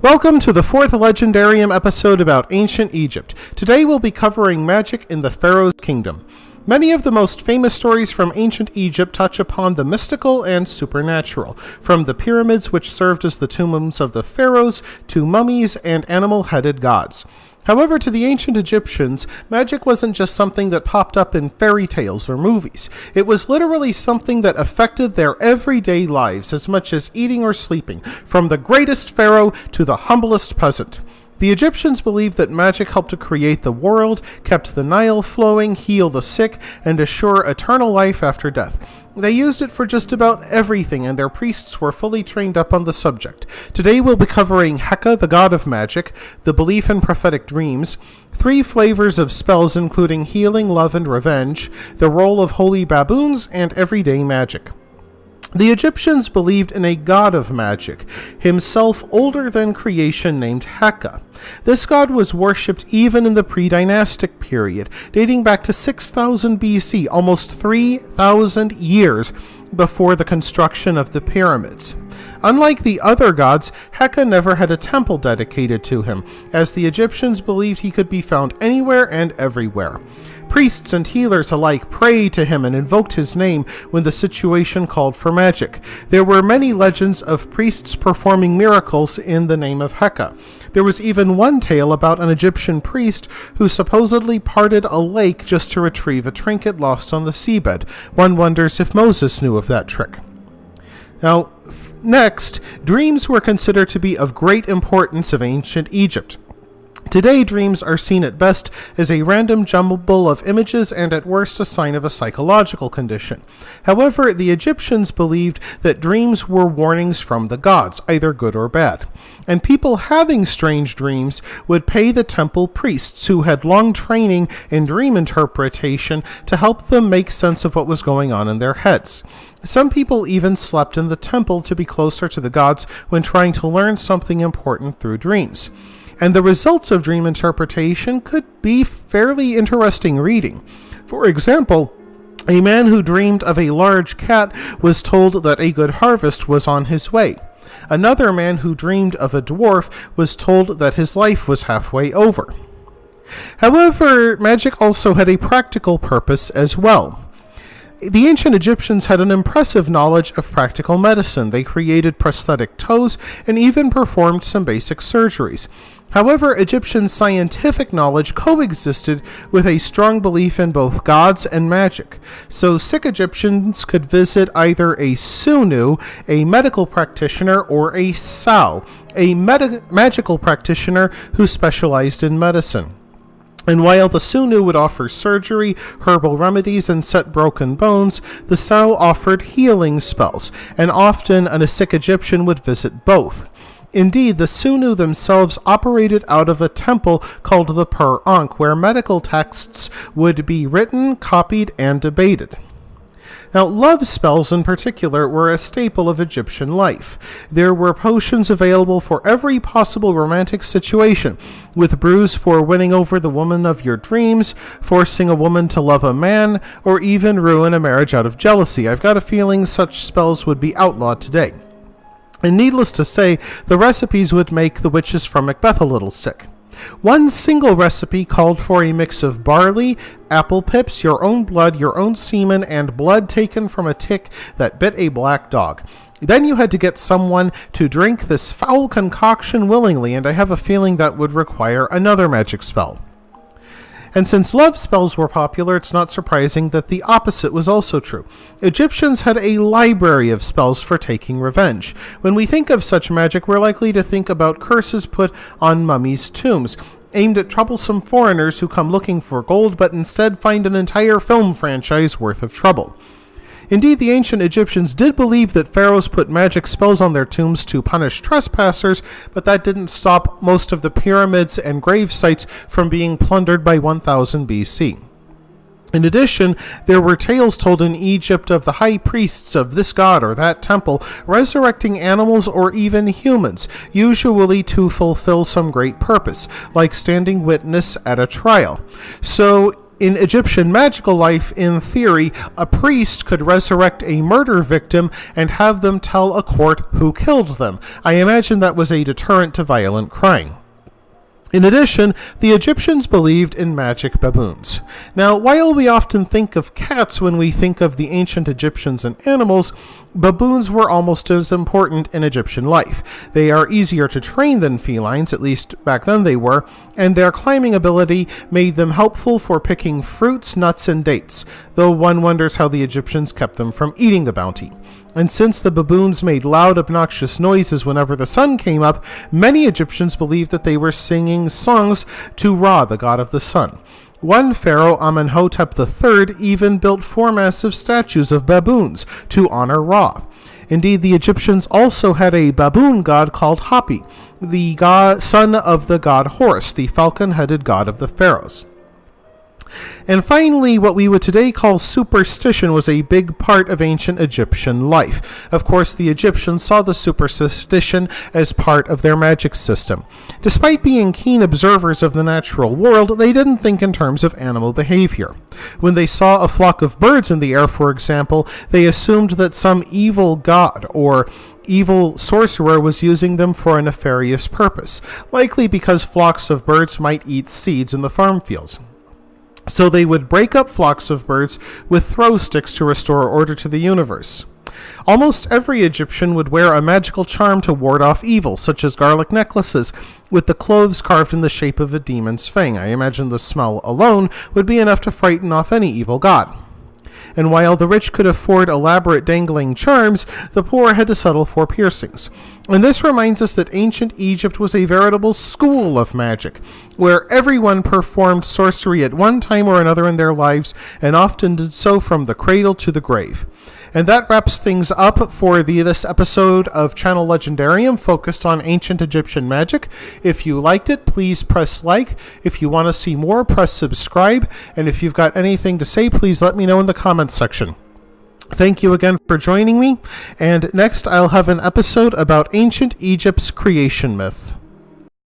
Welcome to the fourth Legendarium episode about ancient Egypt. Today we'll be covering magic in the Pharaoh's kingdom. Many of the most famous stories from ancient Egypt touch upon the mystical and supernatural, from the pyramids which served as the tombs of the pharaohs to mummies and animal-headed gods. However, to the ancient Egyptians, magic wasn't just something that popped up in fairy tales or movies. It was literally something that affected their everyday lives as much as eating or sleeping, from the greatest pharaoh to the humblest peasant. The Egyptians believed that magic helped to create the world, kept the Nile flowing, heal the sick, and assure eternal life after death. They used it for just about everything, and their priests were fully trained up on the subject. Today we'll be covering Heka, the god of magic, the belief in prophetic dreams, 3 flavors of spells including healing, love, and revenge, the role of holy baboons, and everyday magic. The Egyptians believed in a god of magic, himself older than creation, named Heka. This god was worshipped even in the pre-dynastic period, dating back to 6000 BC, almost 3,000 years before the construction of the pyramids. Unlike the other gods, Heka never had a temple dedicated to him, as the Egyptians believed he could be found anywhere and everywhere. Priests and healers alike prayed to him and invoked his name when the situation called for magic. There were many legends of priests performing miracles in the name of Heka. There was even one tale about an Egyptian priest who supposedly parted a lake just to retrieve a trinket lost on the seabed. One wonders if Moses knew of that trick. Now, next, dreams were considered to be of great importance of ancient Egypt. Today, dreams are seen at best as a random jumble of images and at worst a sign of a psychological condition. However, the Egyptians believed that dreams were warnings from the gods, either good or bad. And people having strange dreams would pay the temple priests, who had long training in dream interpretation, to help them make sense of what was going on in their heads. Some people even slept in the temple to be closer to the gods when trying to learn something important through dreams. And the results of dream interpretation could be fairly interesting reading. For example, a man who dreamed of a large cat was told that a good harvest was on his way. Another man who dreamed of a dwarf was told that his life was halfway over. However, magic also had a practical purpose as well. The ancient Egyptians had an impressive knowledge of practical medicine. They created prosthetic toes and even performed some basic surgeries. However, Egyptian scientific knowledge coexisted with a strong belief in both gods and magic. So sick Egyptians could visit either a Sunu, a medical practitioner, or a Sao, a magical practitioner who specialized in medicine. And while the Sunu would offer surgery, herbal remedies, and set broken bones, the Sao offered healing spells, and often a sick Egyptian would visit both. Indeed, the Sunu themselves operated out of a temple called the Per-Ankh, where medical texts would be written, copied, and debated. Now, love spells in particular were a staple of Egyptian life. There were potions available for every possible romantic situation, with brews for winning over the woman of your dreams, forcing a woman to love a man, or even ruin a marriage out of jealousy. I've got a feeling such spells would be outlawed today. And needless to say, the recipes would make the witches from Macbeth a little sick. One single recipe called for a mix of barley, apple pips, your own blood, your own semen, and blood taken from a tick that bit a black dog. Then you had to get someone to drink this foul concoction willingly, and I have a feeling that would require another magic spell. And since love spells were popular, it's not surprising that the opposite was also true. Egyptians had a library of spells for taking revenge. When we think of such magic, we're likely to think about curses put on mummies' tombs, aimed at troublesome foreigners who come looking for gold, but instead find an entire film franchise worth of trouble. Indeed, the ancient Egyptians did believe that pharaohs put magic spells on their tombs to punish trespassers, but that didn't stop most of the pyramids and grave sites from being plundered by 1000 BC. In addition, there were tales told in Egypt of the high priests of this god or that temple resurrecting animals or even humans, usually to fulfill some great purpose, like standing witness at a trial. So, In Egyptian magical life, in theory, a priest could resurrect a murder victim and have them tell a court who killed them. I imagine that was a deterrent to violent crime. In addition, the Egyptians believed in magic baboons. Now, while we often think of cats when we think of the ancient Egyptians and animals, baboons were almost as important in Egyptian life. They are easier to train than felines, at least back then they were, and their climbing ability made them helpful for picking fruits, nuts, and dates, though one wonders how the Egyptians kept them from eating the bounty. And since the baboons made loud, obnoxious noises whenever the sun came up, many Egyptians believed that they were singing songs to Ra, the god of the sun. One pharaoh, Amenhotep III, even built 4 massive statues of baboons to honor Ra. Indeed, the Egyptians also had a baboon god called Hapi, the son of the god Horus, the falcon-headed god of the pharaohs. And finally, what we would today call superstition was a big part of ancient Egyptian life. Of course, the Egyptians saw the superstition as part of their magic system. Despite being keen observers of the natural world, they didn't think in terms of animal behavior. When they saw a flock of birds in the air, for example, they assumed that some evil god or evil sorcerer was using them for a nefarious purpose, likely because flocks of birds might eat seeds in the farm fields. So they would break up flocks of birds with throw sticks to restore order to the universe. Almost every Egyptian would wear a magical charm to ward off evil, such as garlic necklaces, with the cloves carved in the shape of a demon's fang. I imagine the smell alone would be enough to frighten off any evil god. And while the rich could afford elaborate dangling charms, the poor had to settle for piercings. And this reminds us that ancient Egypt was a veritable school of magic, where everyone performed sorcery at one time or another in their lives, and often did so from the cradle to the grave. And that wraps things up for this episode of Channel Legendarium focused on ancient Egyptian magic. If you liked it, please press like. If you want to see more, press subscribe. And if you've got anything to say, please let me know in the comments section. Thank you again for joining me. And next, I'll have an episode about ancient Egypt's creation myth.